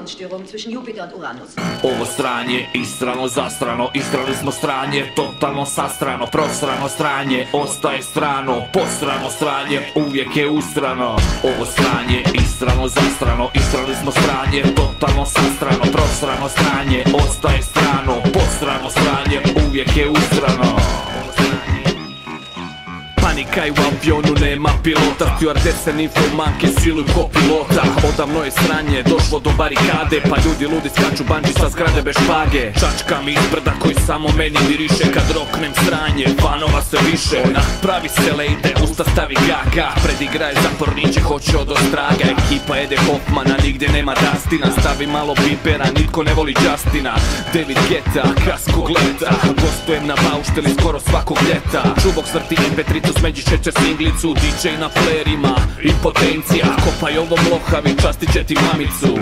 Orionsstörung zwischen Jupiter und Uranus. Ovo stranje, istrano, zastrano, istrali smo stranje, totalno sastrano, prosrano stranje, ostaje strano, posrano stranje, uvijek je ustrano. Ovo stranje, istrano, zastrano, istrali smo stranje, totalno sastrano, prosrano stranje, ostaje strano, posrano stranje, uvijek je ustrano. Panika i u avionu nema pilota, stewardese ninfomanke siluju ko pilota. Odavno je sranje, došlo do barikade, pa ljudi ludi skaču bandži sa zgrade bez špage. Čačkam iz brda koji samo meni miriše, kad roknem sranje, fanova se više. Ona pravi se lejde, usta stavi gaga, predigraje zaporniće, hoće od ostraga. Ekipa jede Hoffmana, nigdje nema Dustina, stavi malo Bibera, nitko ne voli Justina. David Guetta, kasko gleda, gostujem na baušteli skoro svakog ljeta. Čubok svrti MP3, smeđi šećer singlicu, DJ na playerima, impotencija. Kopaj ovom lohavi, častit će ti mamicu.